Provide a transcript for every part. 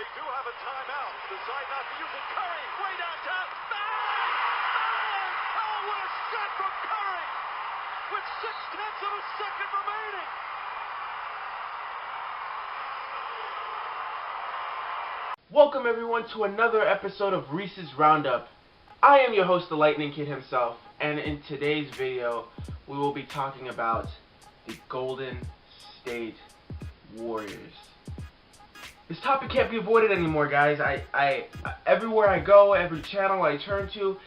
They do have a timeout. Decide not to use it. Curry, way downtown. Bang! Oh, what a shot from Curry! With 0.6 of a second remaining. Welcome everyone to another episode of Reese's Roundup. I am your host, the Lightning Kid himself, and in today's video, we will be talking about the Golden State Warriors. This topic can't be avoided anymore, guys. I everywhere I go, every channel I turn to,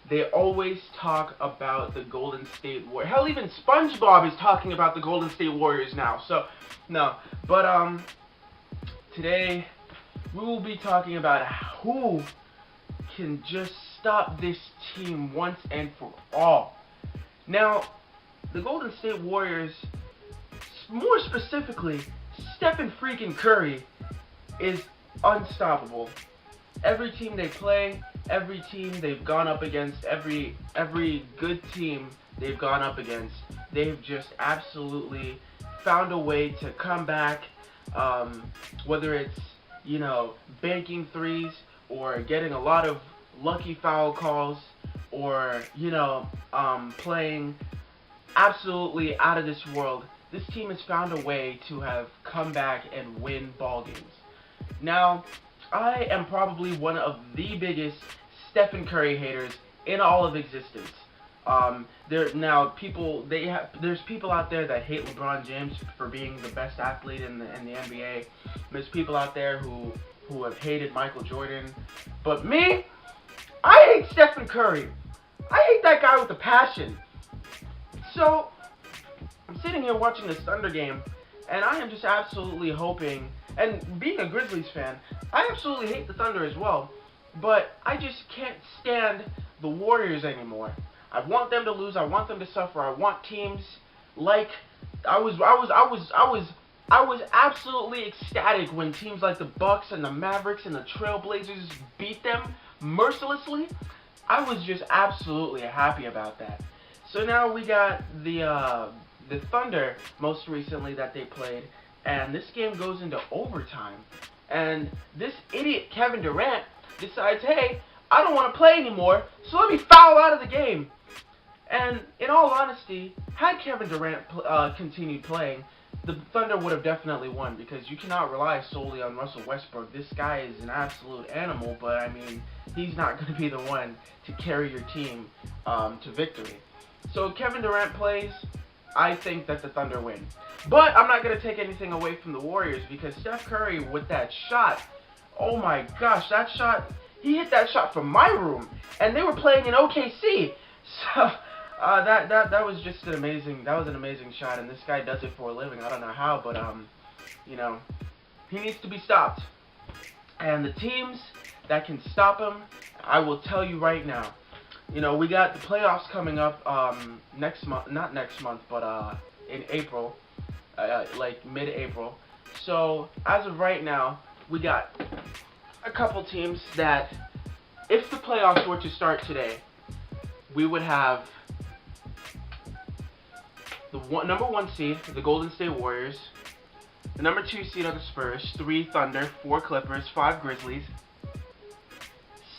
they always talk about the Golden State Warriors. Hell, even SpongeBob is talking about the Golden State Warriors now. So, no. But, today, we will be talking about who can just stop this team once and for all. Now, the Golden State Warriors, more specifically, Stephen freaking Curry, is unstoppable. Every team they play, every team they've gone up against, every good team they've gone up against, they've just absolutely found a way to come back, whether it's, you know, banking threes or getting a lot of lucky foul calls or, you know, playing absolutely out of this world. This team has found a way to have come back and win ball games. Now, I am probably one of the biggest Stephen Curry haters in all of existence. There's people out there that hate LeBron James for being the best athlete in the NBA. There's people out there who have hated Michael Jordan. But me, I hate Stephen Curry. I hate that guy with a passion. So, I'm sitting here watching this Thunder game, and I am just absolutely hoping, and being a Grizzlies fan, I absolutely hate the Thunder as well, but I just can't stand the Warriors anymore. I want them to lose. I want them to suffer. I want teams like I was absolutely ecstatic when teams like the Bucks and the Mavericks and the Trailblazers beat them mercilessly. I was just absolutely happy about that. So now we got the Thunder most recently that they played, and this game goes into overtime. And this idiot Kevin Durant decides, hey, I don't want to play anymore, so let me foul out of the game. And in all honesty, had Kevin Durant continued playing, the Thunder would have definitely won, because you cannot rely solely on Russell Westbrook. This guy is an absolute animal, but I mean, he's not going to be the one to carry your team to victory. So if Kevin Durant plays, I think that the Thunder win. But I'm not going to take anything away from the Warriors, because Steph Curry with that shot, oh my gosh, that shot, he hit that shot from my room, and they were playing in OKC. So that was just an amazing shot, and this guy does it for a living. I don't know how, but you know, he needs to be stopped. And the teams that can stop him, I will tell you right now. You know, we got the playoffs coming up next month, not next month, but in April, like mid-April. So as of right now, we got a couple teams that, if the playoffs were to start today, we would have the number 1 seed, the Golden State Warriors, the number 2 seed are the Spurs, 3 Thunder, 4 Clippers, 5 Grizzlies,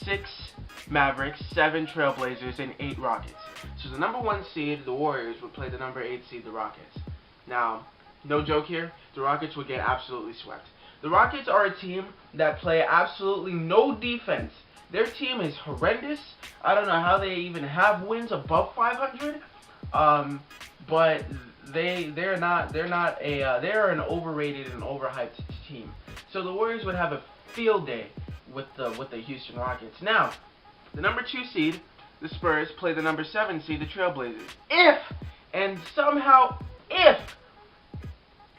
6 Mavericks, 7 Trailblazers, and 8 Rockets. So the number 1 seed, the Warriors, would play the number 8 seed, the Rockets. Now, no joke here, the Rockets would get absolutely swept. The Rockets are a team that play absolutely no defense. Their team is horrendous. I don't know how they even have wins above 500. But they're an overrated and overhyped team. So the Warriors would have a field day with the Houston Rockets. Now, the number 2 seed, the Spurs, play the number 7 seed, the Trailblazers. If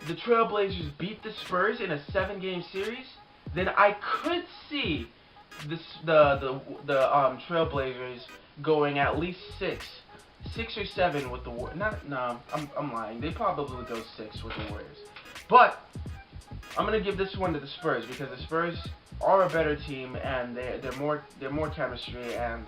the Trailblazers beat the Spurs in a 7-game series, then I could see the Trailblazers going at least 6 or 7 with the Warriors. I'm lying. They probably would go 6 with the Warriors. But I'm gonna give this one to the Spurs, because the Spurs are a better team, and they're more chemistry, and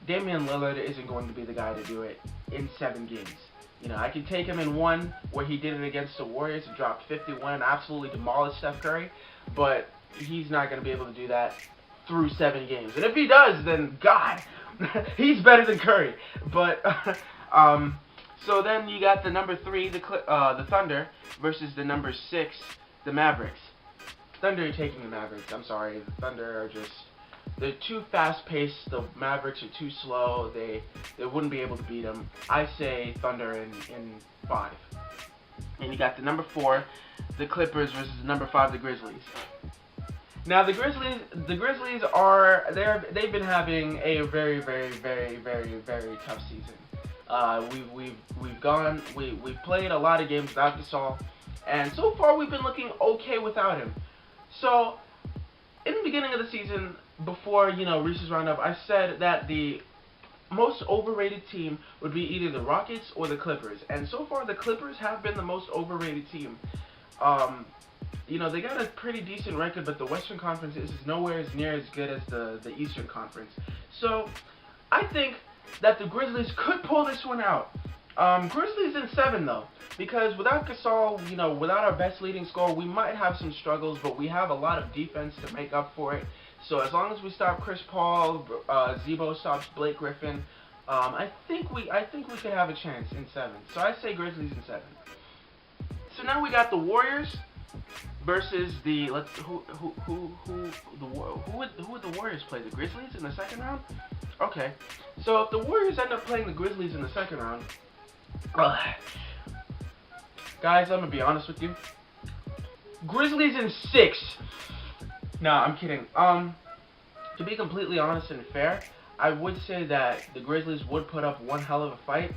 Damian Lillard isn't going to be the guy to do it in 7 games. You know, I could take him in one where he did it against the Warriors and dropped 51 and absolutely demolished Steph Curry. But he's not going to be able to do that through 7 games. And if he does, then God, he's better than Curry. But so then you got the number 3, the Thunder, versus the number 6, the Mavericks. Thunder are taking the Mavericks. I'm sorry, the Thunder are just, they're too fast-paced. The Mavericks are too slow. They wouldn't be able to beat them. I say Thunder in 5. And you got the number 4, the Clippers, versus the number 5, the Grizzlies. Now the Grizzlies are they've been having a very tough season. We've played a lot of games without Gasol, and so far we've been looking okay without him. So in the beginning of the season, before Reese's Roundup, I said that the most overrated team would be either the Rockets or the Clippers, and so far the Clippers have been the most overrated team. They got a pretty decent record, but the Western Conference is nowhere near as good as the Eastern Conference. So I think that the Grizzlies could pull this one out. Grizzlies in 7 though, because without Gasol, without our best leading scorer, we might have some struggles, but we have a lot of defense to make up for it. So as long as we stop Chris Paul, Zebo stops Blake Griffin, I think we could have a chance in 7. So I say Grizzlies in 7. So now we got the Warriors versus the who would the Warriors play? The Grizzlies in the second round? Okay. So if the Warriors end up playing the Grizzlies in the second round, guys, I'm gonna be honest with you. Grizzlies in 6. Nah, I'm kidding. To be completely honest and fair, I would say that the Grizzlies would put up one hell of a fight.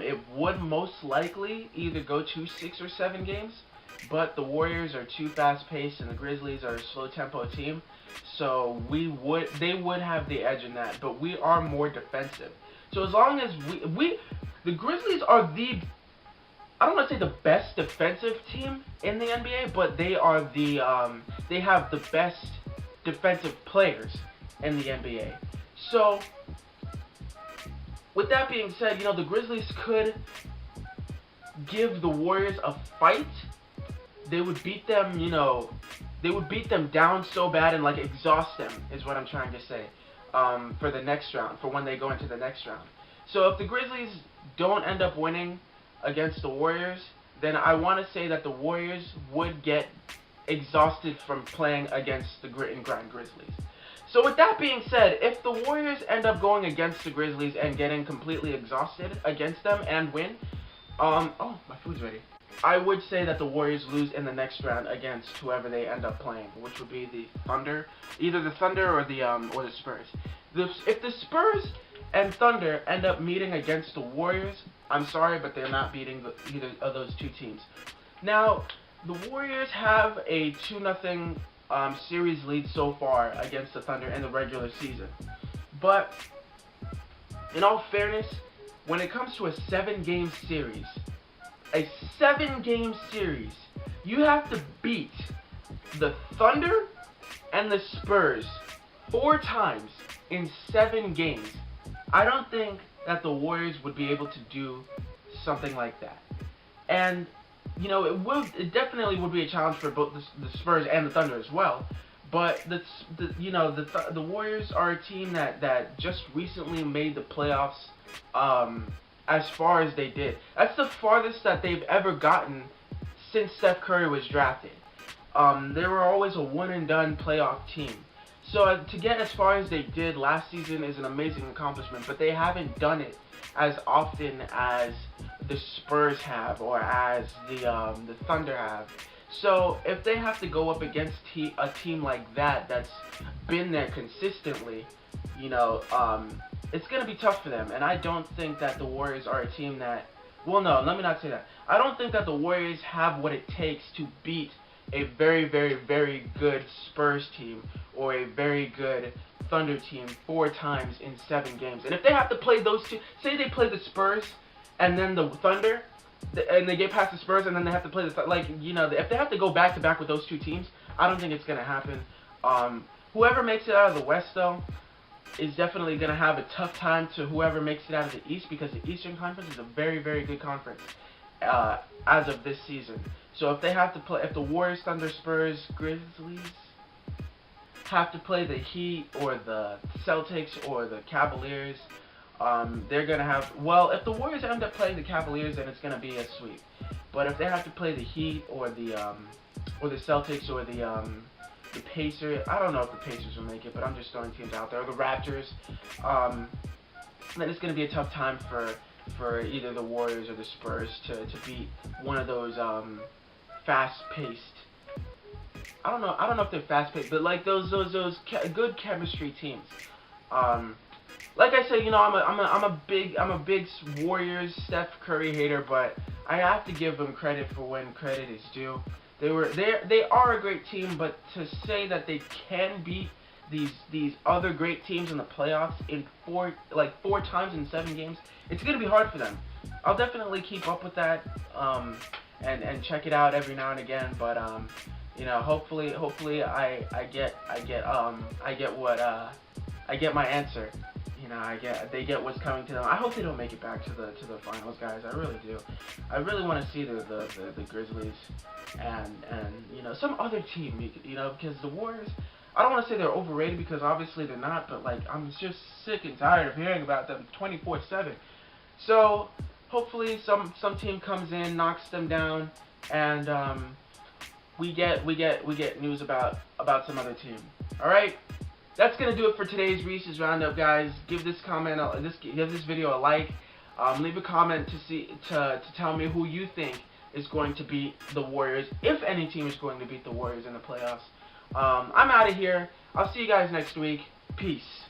It would most likely either go to 6 or 7 games, but the Warriors are too fast-paced and the Grizzlies are a slow-tempo team, so they would have the edge in that, but we are more defensive. So as long as the Grizzlies are I don't want to say the best defensive team in the NBA, but they are they have the best defensive players in the NBA. So with that being said, the Grizzlies could give the Warriors a fight. They would beat them, they would beat them down so bad and exhaust them, is what I'm trying to say, for the next round, for when they go into the next round. So if the Grizzlies don't end up winning against the Warriors, then I want to say that the Warriors would get exhausted from playing against the grit and grind Grizzlies. So with that being said, if the Warriors end up going against the Grizzlies and getting completely exhausted against them and win, oh, my food's ready. I would say that the Warriors lose in the next round against whoever they end up playing, which would be the Thunder, either the Thunder or the Spurs. If the Spurs and Thunder end up meeting against the Warriors, I'm sorry, but they're not beating either of those two teams. Now, the Warriors have a 2-0 series lead so far against the Thunder in the regular season. But in all fairness, when it comes to a 7-game series, you have to beat the Thunder and the Spurs 4 times in 7 games. I don't think that the Warriors would be able to do something like that. And it definitely would be a challenge for both the Spurs and the Thunder as well. But the Warriors are a team that just recently made the playoffs as far as they did. That's the farthest that they've ever gotten since Steph Curry was drafted. They were always a one-and-done playoff team. So to get as far as they did last season is an amazing accomplishment, but they haven't done it as often as the Spurs have or as the Thunder have. So if they have to go up against a team like that that's been there consistently, it's going to be tough for them. And I don't think that the Warriors are a team that, well, no, let me not say that. I don't think that the Warriors have what it takes to beat a very good Spurs team or a very good Thunder team 4 times in 7 games. And if they have to play those two, say they play the Spurs and then the Thunder, and they get past the Spurs and then they have to play the if they have to go back to back with those 2 teams, I don't think it's gonna happen. Whoever makes it out of the West though is definitely gonna have a tough time to whoever makes it out of the East, because the Eastern Conference is a very good conference as of this season. So if they have to play, if the Warriors, Thunder, Spurs, Grizzlies, have to play the Heat or the Celtics or the Cavaliers, they're gonna have. Well, if the Warriors end up playing the Cavaliers, then it's gonna be a sweep. But if they have to play the Heat or the Celtics or the Pacers, I don't know if the Pacers will make it, but I'm just throwing teams out there. Or the Raptors, then it's gonna be a tough time for either the Warriors or the Spurs to beat one of those fast-paced. I don't know if they're fast-paced, but like those good chemistry teams. Like I said, you know, I'm a big Warriors Steph Curry hater, but I have to give them credit for when credit is due. They are a great team, but to say that they can beat these other great teams in the playoffs in four times in 7 games, it's gonna be hard for them. I'll definitely keep up with that and check it out every now and again, but you know, hopefully I get my answer. You know, they get what's coming to them. I hope they don't make it back to the finals, guys. I really do. I really want to see the Grizzlies and you know, some other team. You know, because the Warriors, I don't want to say they're overrated because obviously they're not, but like I'm just sick and tired of hearing about them 24/7. So hopefully some team comes in, knocks them down, and we get news about some other team. All right. That's gonna do it for today's Reese's Roundup, guys. Give this video a like. Leave a comment to tell me who you think is going to beat the Warriors, if any team is going to beat the Warriors in the playoffs. I'm out of here. I'll see you guys next week. Peace.